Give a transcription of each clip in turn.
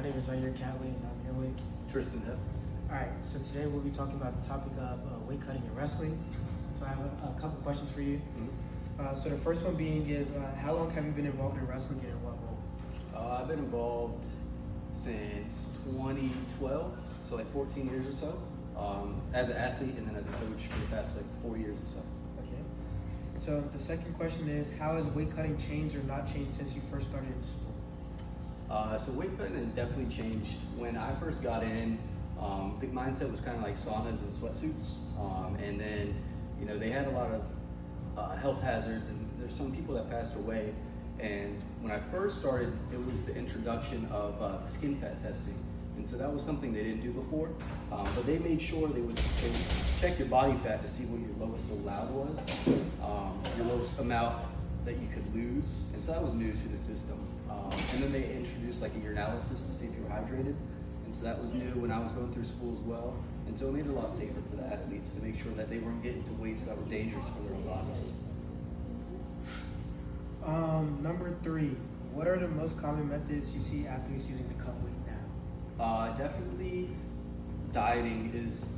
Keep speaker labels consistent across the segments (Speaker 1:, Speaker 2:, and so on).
Speaker 1: name is Zaire Catley, and I'm here with
Speaker 2: Tristen, Hepp.
Speaker 1: All right, so today we'll be talking about the topic of weight cutting and wrestling. So I have a couple questions for you. So the first one being is, how long have you been involved in wrestling and in what role?
Speaker 2: I've been involved since 2012, so like 14 years or so, as an athlete and then as a coach for the past like 4 years or so.
Speaker 1: Okay. So the second question is, how has weight cutting changed or not changed since you first started in sport?
Speaker 2: So weight cutting has definitely changed. When I first got in, the mindset was kind of like saunas and sweatsuits, and then they had a lot of health hazards, and there's some people that passed away. And when I first started, it was the introduction of skin fat testing, and so that was something they didn't do before. But they made sure they would check your body fat to see what your lowest allowed was, your lowest amount that you could lose, and so that was new to the system. And then they introduced like a urinalysis to see if you were hydrated, and so that was new when I was going through school as well. And so it made it a lot safer for the athletes to make sure that they weren't getting to weights that were dangerous for their own bodies.
Speaker 1: Number 3, what are the most common methods you see athletes using to cut weight now?
Speaker 2: Definitely dieting is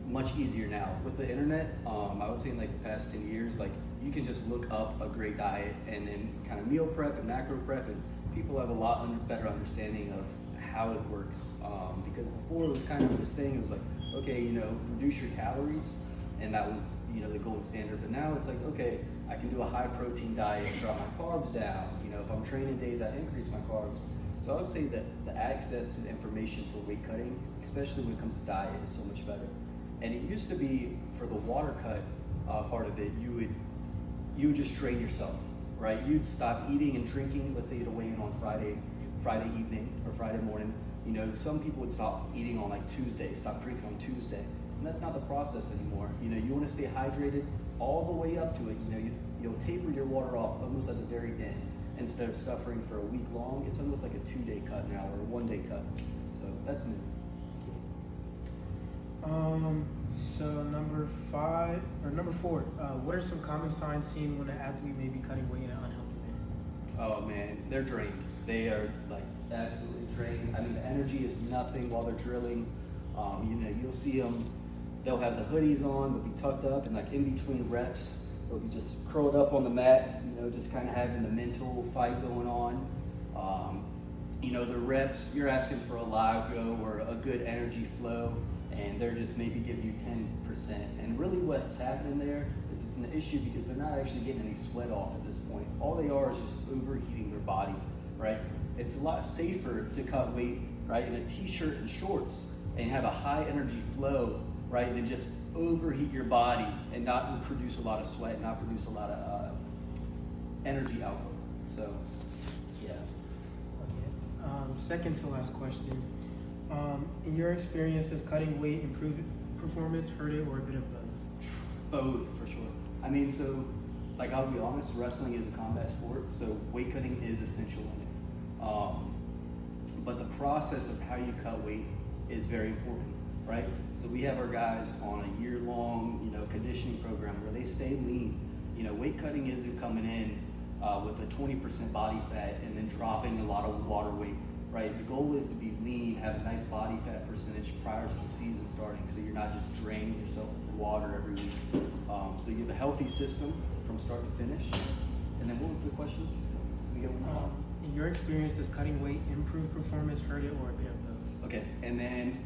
Speaker 2: much easier now. With the internet, I would say in like the past 10 years, like you can just look up a great diet and then kind of meal prep and macro prep, and people have a lot better understanding of how it works. Because before it was kind of this thing, it was like, okay, reduce your calories, and that was the gold standard. But now it's like, okay, I can do a high protein diet and drop my carbs down. If I'm training days, I increase my carbs. So I would say that the access to the information for weight cutting, especially when it comes to diet, is so much better. And it used to be, for the water cut part of it, you would just train yourself, right? You'd stop eating and drinking. Let's say you'd weigh in on Friday evening or Friday morning. Some people would stop eating on like Tuesday, stop drinking on Tuesday. And that's not the process anymore. You want to stay hydrated all the way up to it. You'll taper your water off almost at the very end. Instead of suffering for a week long, it's almost like a 2-day cut now, or a 1-day cut. So that's new.
Speaker 1: So number 4, what are some common signs seen when an athlete may be cutting weight in an unhealthy manner?
Speaker 2: Oh man, they're drained. They are like absolutely drained. I mean, the energy is nothing while they're drilling. You'll see them, they'll have the hoodies on, they'll be tucked up, and like in between reps, they'll be just curled up on the mat, just kind of having the mental fight going on. The reps, you're asking for a live go or a good energy flow, and they're just maybe giving you 10%. And really what's happening there is it's an issue because they're not actually getting any sweat off at this point. All they are is just overheating their body, right? It's a lot safer to cut weight, right, in a t-shirt and shorts and have a high energy flow, right, than just overheat your body and not produce a lot of sweat, not produce a lot of energy output. So, yeah.
Speaker 1: Okay. Second to last question. In your experience, does cutting weight improve performance, hurt it, or a bit of both?
Speaker 2: Both, for sure. I mean, so, like, I'll be honest, wrestling is a combat sport, so weight cutting is essential in it. But the process of how you cut weight is very important, right? So we have our guys on a year-long, conditioning program where they stay lean. Weight cutting isn't coming in with a 20% body fat and then dropping a lot of water weight, right? The goal is to be lean, have a nice body fat percentage prior to the season starting, so you're not just draining yourself with water every week. So you have a healthy system from start to finish. And then what was the question?
Speaker 1: In your experience, does cutting weight improve performance, hurt it, or a bit of both?
Speaker 2: Okay, and then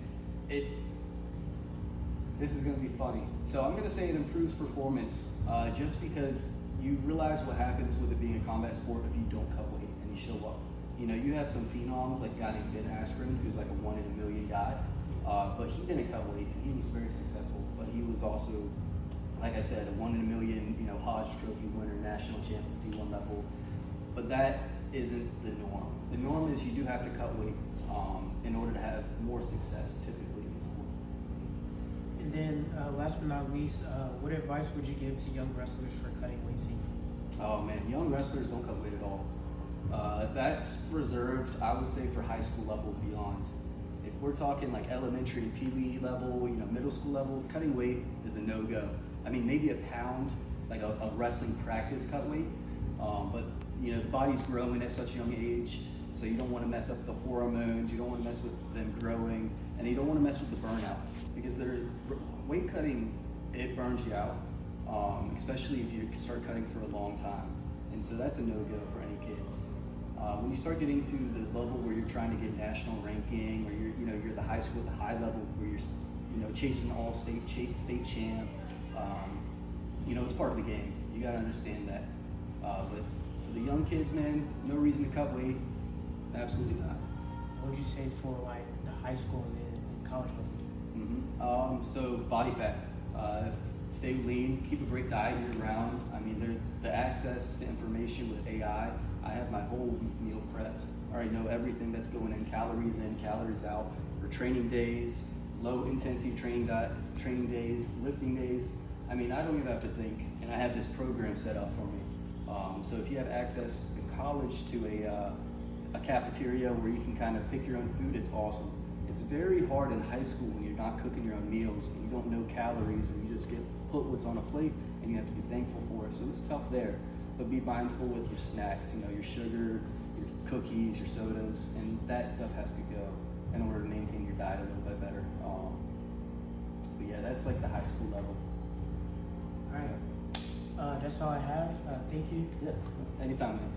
Speaker 2: this is going to be funny. So I'm going to say it improves performance just because you realize what happens with it being a combat sport if you don't cut weight and you show up. You have some phenoms like a guy named Ben Askren, who's like a 1 in a million guy, but he didn't cut weight and he was very successful. But he was also, like I said, a 1 in a million, Hodge Trophy winner, national champion, D1 level. But that isn't the norm. The norm is you do have to cut weight in order to have more success typically in the sport.
Speaker 1: And then last but not least, what advice would you give to young wrestlers for cutting weight safely?
Speaker 2: Oh man, young wrestlers don't cut weight at all. That's reserved, I would say, for high school level and beyond. If we're talking like elementary and pee-wee level, middle school level, cutting weight is a no-go. I mean, maybe a pound, like a wrestling practice cut weight, but the body's growing at such a young age. So you don't want to mess up the hormones, you don't want to mess with them growing, and you don't want to mess with the burnout, because weight cutting, it burns you out, especially if you start cutting for a long time. And so that's a no-go for any kids. When you start getting to the level where you're trying to get national ranking, or you're the high school at the high level where you're chasing all state champ, it's part of the game. You gotta understand that. But for the young kids, man, no reason to cut weight. Absolutely not.
Speaker 1: What would you say for like the high school and then college level?
Speaker 2: So body fat. Stay lean, keep a great diet year round. I mean, the access to information with AI, I have my whole meal prepped. I already know everything that's going in, calories out, for training days, low intensity training days, lifting days. I mean, I don't even have to think, and I have this program set up for me. So if you have access in college to a cafeteria where you can kind of pick your own food, it's awesome. It's very hard in high school when you're not cooking your own meals and you don't know calories and you just get put what's on a plate and you have to be thankful for it. So it's tough there. But be mindful with your snacks, your sugar, your cookies, your sodas, and that stuff has to go in order to maintain your diet a little bit better. But yeah, that's like the high school level.
Speaker 1: All right. That's all I have. Thank you.
Speaker 2: Yeah, anytime, man.